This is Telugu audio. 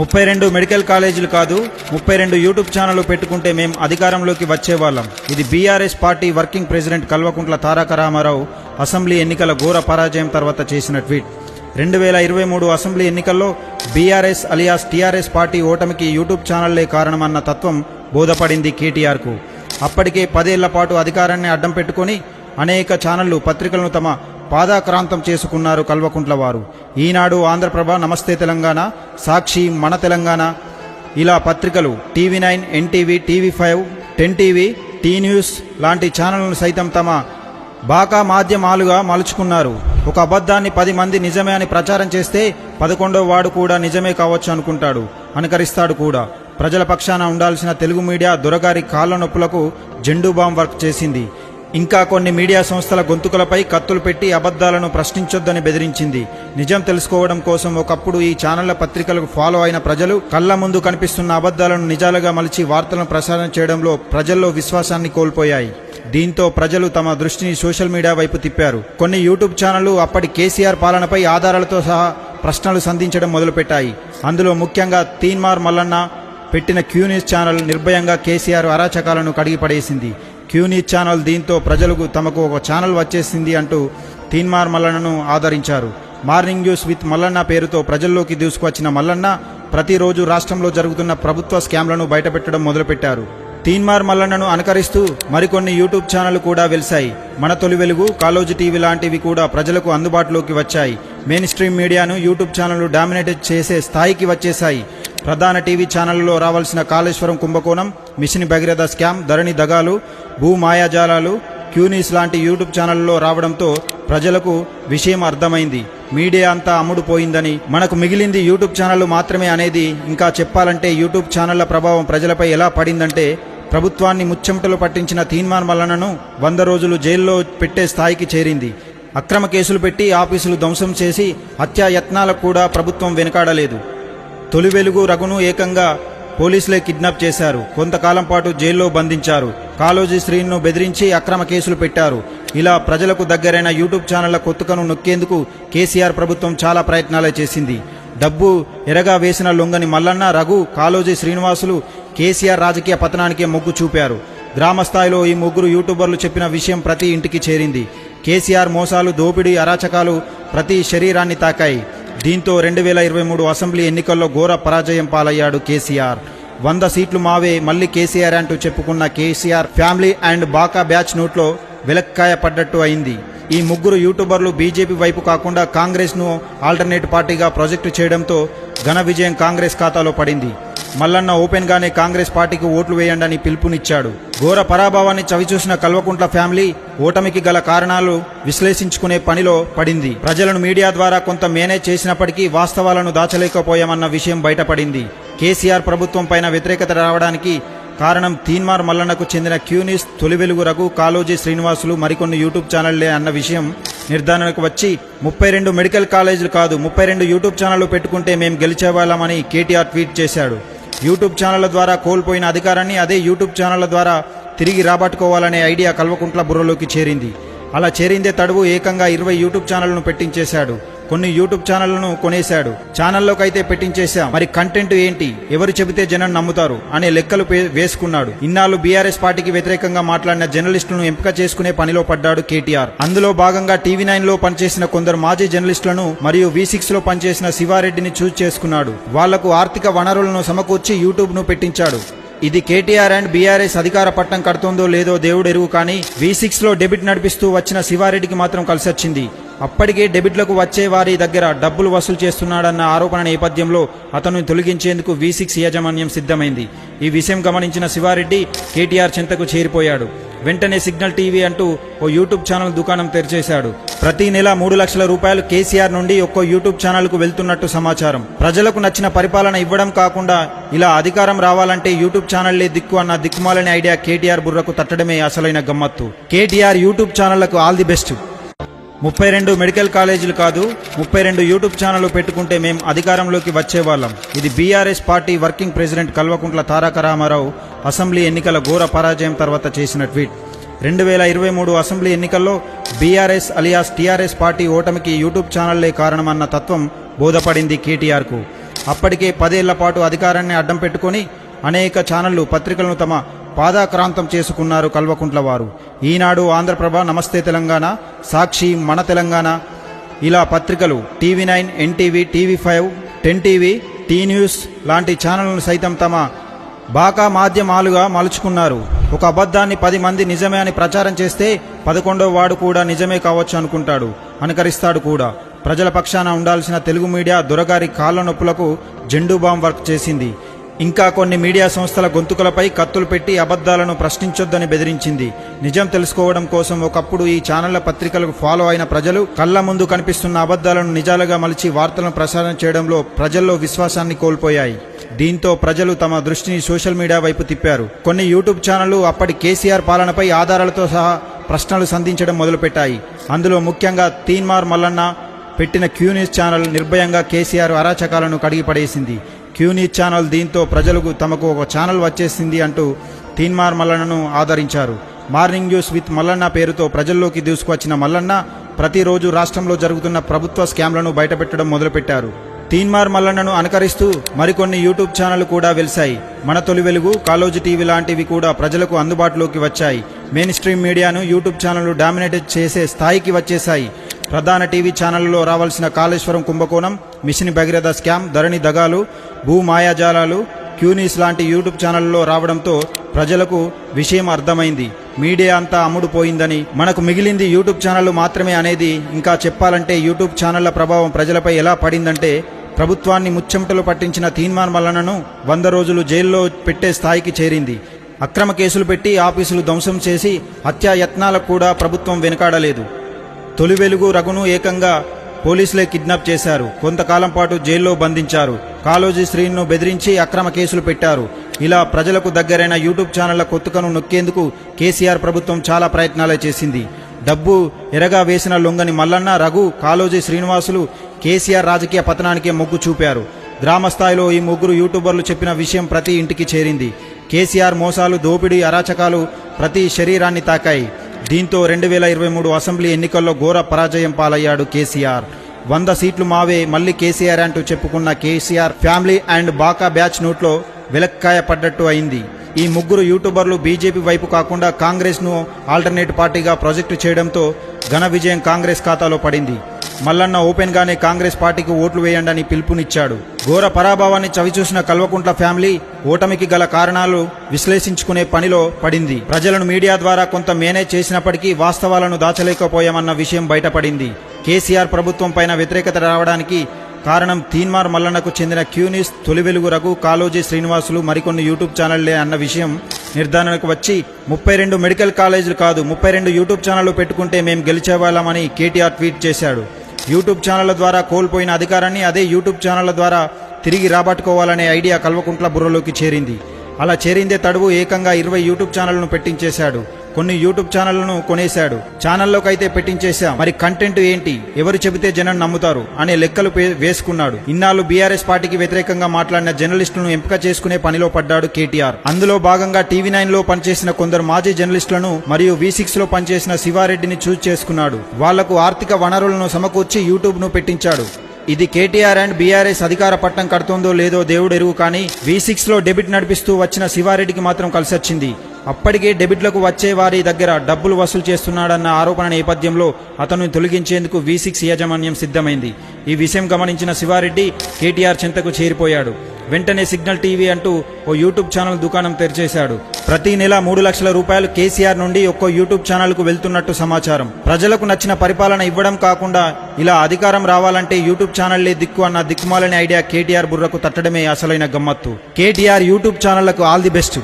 32 మెడికల్ కాలేజీలు కాదు 32 యూట్యూబ్ ఛానళ్లు పెట్టుకుంటే మేం అధికారంలోకి వచ్చేవాళ్ళం. ఇది BRS party working president Kalvakuntla Taraka Ramarao assembly ఎన్నికల ఘోర పరాజయం తర్వాత చేసిన ట్వీట్. 2023 అసెంబ్లీ ఎన్నికల్లో బీఆర్ఎస్ అలియాస్ టీఆర్ఎస్ పార్టీ ఓటమికి యూట్యూబ్ ఛానళ్లే కారణమన్న తత్వం బోధపడింది కేటీఆర్కు. అప్పటికే 10 ఏళ్ల పాటు అధికారాన్ని అడ్డం పెట్టుకుని అనేక ఛానళ్లు పత్రికలను తమ పాదాక్రాంతం చేసుకున్నారు కల్వకుంట్ల వారు. ఈనాడు, ఆంధ్రప్రభ, నమస్తే తెలంగాణ, సాక్షి, మన తెలంగాణ ఇలా పత్రికలు, TV9, NTV, TV5, 10TV, tea news లాంటి ఛానళ్లను సైతం తమ బాకా మాధ్యమాలుగా మలుచుకున్నారు. ఒక అబద్ధాన్ని 10 మంది నిజమే అని ప్రచారం చేస్తే 11వ వాడు కూడా నిజమే కావచ్చు అనుకుంటాడు, అనుకరిస్తాడు కూడా. ప్రజల పక్షాన ఉండాల్సిన తెలుగు మీడియా దొరగారి కాళ్ల నొప్పులకు జెండూ బాంబ్ వర్క్ చేసింది. ఇంకా కొన్ని మీడియా సంస్థల గొంతుకలపై కత్తులు పెట్టి అబద్ధాలను ప్రశ్నించొద్దని బెదిరించింది. నిజం తెలుసుకోవడం కోసం ఒకప్పుడు ఈ ఛానళ్ల పత్రికలకు ఫాలో అయిన ప్రజలు కళ్ల ముందు కనిపిస్తున్న అబద్ధాలను నిజాలుగా మలిచి వార్తలను ప్రసారం చేయడంలో ప్రజల్లో విశ్వాసాన్ని కోల్పోయాయి. దీంతో ప్రజలు తమ దృష్టిని సోషల్ మీడియా వైపు తిప్పారు. కొన్ని యూట్యూబ్ ఛానళ్లు అప్పటి కేసీఆర్ పాలనపై ఆధారాలతో సహా ప్రశ్నలు సంధించడం మొదలుపెట్టాయి. అందులో ముఖ్యంగా తీన్మార్ మల్లన్న పెట్టిన క్యూ న్యూస్ ఛానల్ నిర్భయంగా కేసీఆర్ అరాచకాలను కడిగిపడేసింది. క్యూ న్యూస్ ఛానల్ దీంతో ప్రజలకు తమకు ఒక ఛానల్ వచ్చేసింది అంటూ తీన్మార్ మల్లన్నను ఆదరించారు. మార్నింగ్ న్యూస్ విత్ మల్లన్న పేరుతో ప్రజల్లోకి దూసుకువచ్చిన మల్లన్న ప్రతిరోజు రాష్ట్రంలో జరుగుతున్న ప్రభుత్వ స్కామ్లను బయటపెట్టడం మొదలుపెట్టారు. తీన్మార్ మల్లన్నను అనుకరిస్తూ మరికొన్ని యూట్యూబ్ ఛానళ్లు కూడా వెలిశాయి. మన తొలి వెలుగు, కాలోజీ టీవీ లాంటివి కూడా ప్రజలకు అందుబాటులోకి వచ్చాయి. మెయిన్ స్ట్రీమ్ మీడియాను యూట్యూబ్ ఛానళ్లు డామినేట్ చేసే స్థాయికి వచ్చేశాయి. ప్రధాన టీవీ ఛానళ్లలో రావాల్సిన కాళేశ్వరం కుంభకోణం, మిషన్ భగీరథ స్కామ్, ధరణి దగాలు, భూ మాయాజాలాలు క్యూ న్యూస్ లాంటి యూట్యూబ్ ఛానళ్లలో రావడంతో ప్రజలకు విషయం అర్థమైంది. మీడియా అంతా అమ్ముడుపోయిందని, మనకు మిగిలింది యూట్యూబ్ ఛానళ్లు మాత్రమే అనేది. ఇంకా చెప్పాలంటే యూట్యూబ్ ఛానళ్ల ప్రభావం ప్రజలపై ఎలా పడిందంటే ప్రభుత్వాన్ని ముచ్చెమటలు పట్టించిన తీన్మార్ మల్లన్నను 100 రోజులు జైల్లో పెట్టే స్థాయికి చేరింది. అక్రమ కేసులు పెట్టి ఆఫీసులు ధ్వంసం చేసి హత్యాయత్నాలకు కూడా ప్రభుత్వం వెనుకాడలేదు. తొలి వెలుగు రఘును ఏకంగా పోలీసులే కిడ్నాప్ చేశారు. కొంతకాలం పాటు జైల్లో బంధించారు. కాళోజీ శ్రీను బెదిరించి అక్రమ కేసులు పెట్టారు. ఇలా ప్రజలకు దగ్గరైన యూట్యూబ్ ఛానళ్ల కొత్తుకను నొక్కేందుకు కేసీఆర్ ప్రభుత్వం చాలా ప్రయత్నాలే చేసింది. డబ్బు ఎరగా వేసిన లొంగని మల్లన్న, రఘు, కాళోజీ శ్రీనివాసులు కేసీఆర్ రాజకీయ పతనానికే మొగ్గు చూపారు. గ్రామస్థాయిలో ఈ ముగ్గురు యూట్యూబర్లు చెప్పిన విషయం ప్రతి ఇంటికి చేరింది. కేసీఆర్ మోసాలు, దోపిడీ, అరాచకాలు ప్రతి శరీరాన్ని తాకాయి. దీంతో 2023 అసెంబ్లీ ఎన్నికల్లో ఘోర పరాజయం పాలయ్యాడు కేసీఆర్. 100 సీట్లు మావే, మళ్లీ కేసీఆర్ అంటూ చెప్పుకున్న కేసీఆర్ ఫ్యామిలీ అండ్ బాకా బ్యాచ్ నోట్లో వెలక్కాయ పడ్డట్టు అయింది. ఈ ముగ్గురు యూట్యూబర్లు బీజేపీ వైపు కాకుండా కాంగ్రెస్ ను ఆల్టర్నేట్ పార్టీగా ప్రాజెక్టు చేయడంతో ఘన విజయం కాంగ్రెస్ ఖాతాలో పడింది. మల్లన్న ఓపెన్ గానే కాంగ్రెస్ పార్టీకి ఓట్లు వేయండని పిలుపునిచ్చాడు. ఘోర పరాభవాన్ని చవిచూసిన కల్వకుంట్ల ఫ్యామిలీ ఓటమికి గల కారణాలు విశ్లేషించుకునే పనిలో పడింది. ప్రజలను మీడియా ద్వారా కొంత మేనేజ్ చేసినప్పటికీ వాస్తవాలను దాచలేకపోయామన్న విషయం బయటపడింది. కేసీఆర్ ప్రభుత్వం పైన వ్యతిరేకత రావడానికి కారణం తీన్మార్ మల్లన్నకు చెందిన క్యూ న్యూస్, తొలి వెలుగు రఘు, కాళోజీ శ్రీనివాసులు మరికొన్ని యూట్యూబ్ ఛానళ్లే అన్న విషయం నిర్ధారణకు వచ్చి 32 మెడికల్ కాలేజీలు కాదు 32 యూట్యూబ్ ఛానళ్లు పెట్టుకుంటే మేం గెలిచేవాళ్ళమని కేటీఆర్ ట్వీట్ చేశాడు. యూట్యూబ్ ఛానళ్ల ద్వారా కోల్పోయిన అధికారాన్ని అదే యూట్యూబ్ ఛానళ్ల ద్వారా తిరిగి రాబట్టుకోవాలనే ఐడియా కల్వకుంట్ల బుర్రలోకి చేరింది. అలా చేరిందే తడువు ఏకంగా 20 యూట్యూబ్ ఛానళ్లను పెట్టించేశాడు. కొన్ని యూట్యూబ్ ఛానళ్లను కొనేశాడు. ఛానల్లోకైతే పెట్టించేశాం, మరి కంటెంట్ ఏంటి, ఎవరు చెబితే జనం నమ్ముతారు అనే లెక్కలు వేసుకున్నాడు. ఇన్నాళ్ళు బీఆర్ఎస్ పార్టీకి వ్యతిరేకంగా మాట్లాడిన జర్నలిస్టులను ఎంపిక చేసుకునే పనిలో పడ్డాడు కేటీఆర్. అందులో భాగంగా TV9 లో పనిచేసిన కొందరు మాజీ జర్నలిస్టులను మరియు V6 లో పనిచేసిన శివారెడ్డిని చూజ్ చేసుకున్నాడు. వాళ్లకు ఆర్థిక వనరులను సమకూర్చి యూట్యూబ్ ను పెట్టించాడు. ఇది కేటీఆర్ అండ్ బీఆర్ఎస్ అధికార పట్టం కడుతుందో లేదో దేవుడెరుగు, కానీ V6 లో డెబిట్ నడిపిస్తూ వచ్చిన శివారెడ్డికి మాత్రం కలిసొచ్చింది. అప్పటికే డెబిట్లకు వచ్చే వారి దగ్గర డబ్బులు వసూలు చేస్తున్నాడన్న ఆరోపణ నేపథ్యంలో అతను తొలగించేందుకు V6 యాజమాన్యం సిద్ధమైంది. ఈ విషయం గమనించిన శివారెడ్డి కేటీఆర్ చెంతకు చేరిపోయాడు. వెంటనే సిగ్నల్ టీవీ అంటూ ఓ యూట్యూబ్ ఛానల్ దుకాణం తెరిచేశాడు. ప్రతి నెల 3 లక్షల రూపాయలు కేసీఆర్ నుండి ఒక్కో యూట్యూబ్ ఛానల్ కు వెళ్తున్నట్టు సమాచారం. ప్రజలకు నచ్చిన పరిపాలన ఇవ్వడం కాకుండా ఇలా అధికారం రావాలంటే యూట్యూబ్ ఛానళ్లే దిక్కు అన్న దిక్కుమాలని ఐడియా కేటీఆర్ బుర్రకు తట్టడమే అసలైన గమ్మత్తు. కేటీఆర్ యూట్యూబ్ ఛానళ్లకు ఆల్ ది బెస్ట్. 32 మెడికల్ కాలేజీలు కాదు 32 యూట్యూబ్ ఛానళ్లు పెట్టుకుంటే మేం అధికారంలోకి వచ్చేవాళ్ళం. ఇది BRS party working president Kalvakuntla Taraka Ramarao assembly ఎన్నికల ఘోర పరాజయం తర్వాత చేసిన ట్వీట్. 2023 అసెంబ్లీ ఎన్నికల్లో బీఆర్ఎస్ అలియాస్ టీఆర్ఎస్ పార్టీ ఓటమికి యూట్యూబ్ ఛానళ్లే కారణమన్న తత్వం బోధపడింది కేటీఆర్కు. అప్పటికే 10 ఏళ్ల పాటు అధికారాన్ని అడ్డం పెట్టుకొని అనేక ఛానళ్లు పత్రికలను తమ పాదాక్రాంతం చేసుకున్నారు కల్వకుంట్ల వారు. ఈనాడు, ఆంధ్రప్రభ, నమస్తే తెలంగాణ, సాక్షి, మన తెలంగాణ ఇలా పత్రికలు, TV9, NTV, TV5, 10 TV, tea news లాంటి ఛానళ్లను సైతం తమ బాకా మాధ్యమాలుగా మలుచుకున్నారు. ఒక అబద్ధాన్ని 10 మంది నిజమే అని ప్రచారం చేస్తే 11వ వాడు కూడా నిజమే కావచ్చు అనుకుంటాడు, అనుకరిస్తాడు కూడా. ప్రజల పక్షాన ఉండాల్సిన తెలుగు మీడియా దొరగారి కాళ్ల నొప్పులకు జెండూ బాంబ్ వర్క్ చేసింది. ఇంకా కొన్ని మీడియా సంస్థల గొంతుకలపై కత్తులు పెట్టి అబద్ధాలను ప్రశ్నించొద్దని బెదిరించింది. నిజం తెలుసుకోవడం కోసం ఒకప్పుడు ఈ ఛానళ్ల పత్రికలకు ఫాలో అయిన ప్రజలు కళ్ల ముందు కనిపిస్తున్న అబద్ధాలను నిజాలుగా మలిచి వార్తలను ప్రసారం చేయడంలో ప్రజల్లో విశ్వాసాన్ని కోల్పోయాయి. దీంతో ప్రజలు తమ దృష్టిని సోషల్ మీడియా వైపు తిప్పారు. కొన్ని యూట్యూబ్ ఛానళ్లు అప్పటి కేసీఆర్ పాలనపై ఆధారాలతో సహా ప్రశ్నలు సంధించడం మొదలుపెట్టాయి. అందులో ముఖ్యంగా తీన్మార్ మల్లన్న పెట్టిన క్యూ న్యూస్ ఛానల్ నిర్భయంగా కేసీఆర్ అరాచకాలను కడిగిపడేసింది. క్యూ న్యూస్ ఛానల్ దీంతో ప్రజలకు తమకు ఒక ఛానల్ వచ్చేసింది అంటూ తీన్మార్ మల్లన్నను ఆదరించారు. మార్నింగ్ న్యూస్ విత్ మల్లన్న పేరుతో ప్రజల్లోకి దూసుకువచ్చిన మల్లన్న ప్రతిరోజు రాష్ట్రంలో జరుగుతున్న ప్రభుత్వ స్కామ్లను బయటపెట్టడం మొదలుపెట్టారు. తీన్మార్ మల్లన్నను అనుకరిస్తూ మరికొన్ని యూట్యూబ్ ఛానళ్లు కూడా వెలిశాయి. మన తొలి వెలుగు, కాలోజీ టీవీ లాంటివి కూడా ప్రజలకు అందుబాటులోకి వచ్చాయి. మెయిన్ స్ట్రీమ్ మీడియాను యూట్యూబ్ ఛానళ్లు డామినేట్ చేసే స్థాయికి వచ్చేశాయి. ప్రధాన టీవీ ఛానళ్లలో రావాల్సిన కాళేశ్వరం కుంభకోణం, మిషన్ భగీరథ స్కామ్, ధరణి దగాలు, భూ మాయాజాలాలు క్యూ న్యూస్ లాంటి యూట్యూబ్ ఛానళ్లలో రావడంతో ప్రజలకు విషయం అర్థమైంది. మీడియా అంతా అమ్ముడుపోయిందని, మనకు మిగిలింది యూట్యూబ్ ఛానళ్లు మాత్రమే అనేది. ఇంకా చెప్పాలంటే యూట్యూబ్ ఛానళ్ల ప్రభావం ప్రజలపై ఎలా పడిందంటే ప్రభుత్వాన్ని ముచ్చెమటలు పట్టించిన తీన్మార్ మల్లన్నను 100 రోజులు జైల్లో పెట్టే స్థాయికి చేరింది. అక్రమ కేసులు పెట్టి ఆఫీసులు ధ్వంసం చేసి హత్యాయత్నాలకు కూడా ప్రభుత్వం వెనుకాడలేదు. తొలి వెలుగు రఘును ఏకంగా పోలీసులే కిడ్నాప్ చేశారు. కొంతకాలం పాటు జైల్లో బంధించారు. కాళోజీ శ్రీను బెదిరించి అక్రమ కేసులు పెట్టారు. ఇలా ప్రజలకు దగ్గరైన యూట్యూబ్ ఛానళ్ల కొత్తుకను నొక్కేందుకు కేసీఆర్ ప్రభుత్వం చాలా ప్రయత్నాలే చేసింది. డబ్బు ఎరగా వేసిన లొంగని మల్లన్న, రఘు, కాళోజీ శ్రీనివాసులు కేసీఆర్ రాజకీయ పతనానికే మొగ్గు చూపారు. గ్రామస్థాయిలో ఈ ముగ్గురు యూట్యూబర్లు చెప్పిన విషయం ప్రతి ఇంటికి చేరింది. కేసీఆర్ మోసాలు, దోపిడీ, అరాచకాలు ప్రతి శరీరాన్ని తాకాయి. దీంతో 2023 అసెంబ్లీ ఎన్నికల్లో ఘోర పరాజయం పాలయ్యాడు కేసీఆర్. 100 సీట్లు మావే, మళ్లీ కేసీఆర్ అంటూ చెప్పుకున్న కేసీఆర్ ఫ్యామిలీ అండ్ బాకా బ్యాచ్ నోట్లో వెలక్కాయ పడ్డట్టు అయింది. ఈ ముగ్గురు యూట్యూబర్లు బీజేపీ వైపు కాకుండా కాంగ్రెస్ ను ఆల్టర్నేట్ పార్టీగా ప్రాజెక్టు చేయడంతో ఘన విజయం కాంగ్రెస్ ఖాతాలో పడింది. మల్లన్న ఓపెన్ గానే కాంగ్రెస్ పార్టీకి ఓట్లు వేయండని పిలుపునిచ్చాడు. ఘోర పరాభవాన్ని చవిచూసిన కల్వకుంట్ల ఫ్యామిలీ ఓటమికి గల కారణాలు విశ్లేషించుకునే పనిలో పడింది. ప్రజలను మీడియా ద్వారా కొంత మేనేజ్ చేసినప్పటికీ వాస్తవాలను దాచలేకపోయామన్న విషయం బయటపడింది. కేసీఆర్ ప్రభుత్వం పైన వ్యతిరేకత రావడానికి కారణం తీన్మార్ మల్లన్నకు చెందిన క్యూ న్యూస్, తొలి వెలుగు రఘు, కాళోజీ శ్రీనివాసులు మరికొన్ని యూట్యూబ్ ఛానళ్లే అన్న విషయం నిర్ధారణకు వచ్చి 32 మెడికల్ కాలేజీలు కాదు 32 యూట్యూబ్ ఛానళ్లు పెట్టుకుంటే మేం గెలిచేవాళ్ళమని కేటీఆర్ ట్వీట్ చేశాడు. యూట్యూబ్ ఛానళ్ల ద్వారా కోల్పోయిన అధికారాన్ని అదే యూట్యూబ్ ఛానళ్ల ద్వారా తిరిగి రాబట్టుకోవాలనే ఐడియా కల్వకుంట్ల బుర్రలోకి చేరింది. అలా చేరిందే తడువు ఏకంగా 20 యూట్యూబ్ ఛానళ్లను పెట్టించేశాడు. కొన్ని యూట్యూబ్ ఛానళ్లను కొనేశాడు. ఛానల్లోకైతే పెట్టించేశాం, మరి కంటెంట్ ఏంటి, ఎవరు చెబితే జనం నమ్ముతారు అనే లెక్కలు వేసుకున్నాడు. ఇన్నాళ్ళు బీఆర్ఎస్ పార్టీకి వ్యతిరేకంగా మాట్లాడిన జర్నలిస్టులను ఎంపిక చేసుకునే పనిలో పడ్డాడు కేటీఆర్. అందులో భాగంగా TV9 లో పనిచేసిన కొందరు మాజీ జర్నలిస్టులను మరియు V6 లో పనిచేసిన శివారెడ్డిని చూజ్ చేసుకున్నాడు. వాళ్లకు ఆర్థిక వనరులను సమకూర్చి యూట్యూబ్ ను పెట్టించాడు. ఇది కేటీఆర్ అండ్ బీఆర్ఎస్ అధికార పట్టం కడుతోందో లేదో దేవుడు ఎరుగు, కానీ V6 లో డెబిట్ నడిపిస్తూ వచ్చిన శివారెడ్డికి మాత్రం కలిసొచ్చింది. అప్పటికే డెబిట్లకు వచ్చే వారి దగ్గర డబ్బులు వసూలు చేస్తున్నాడన్న ఆరోపణ నేపథ్యంలో అతను తొలగించేందుకు V6 యాజమాన్యం సిద్ధమైంది. ఈ విషయం గమనించిన శివారెడ్డి కేటీఆర్ చెంతకు చేరిపోయాడు. వెంటనే సిగ్నల్ టీవీ అంటూ ఓ యూట్యూబ్ ఛానల్ దుకాణం తెరిచేశాడు. ప్రతి నెల 3 లక్షల రూపాయలు కేసీఆర్ నుండి ఒక్కో యూట్యూబ్ ఛానల్ కు వెళ్తున్నట్టు సమాచారం. ప్రజలకు నచ్చిన పరిపాలన ఇవ్వడం కాకుండా ఇలా అధికారం రావాలంటే యూట్యూబ్ ఛానళ్లే దిక్కు అన్న దిక్కుమాలని ఐడియా కేటీఆర్ బుర్రకు తట్టడమే అసలైన గమ్మత్తు. కేటీఆర్ యూట్యూబ్ ఛానళ్లకు ఆల్ ది బెస్ట్.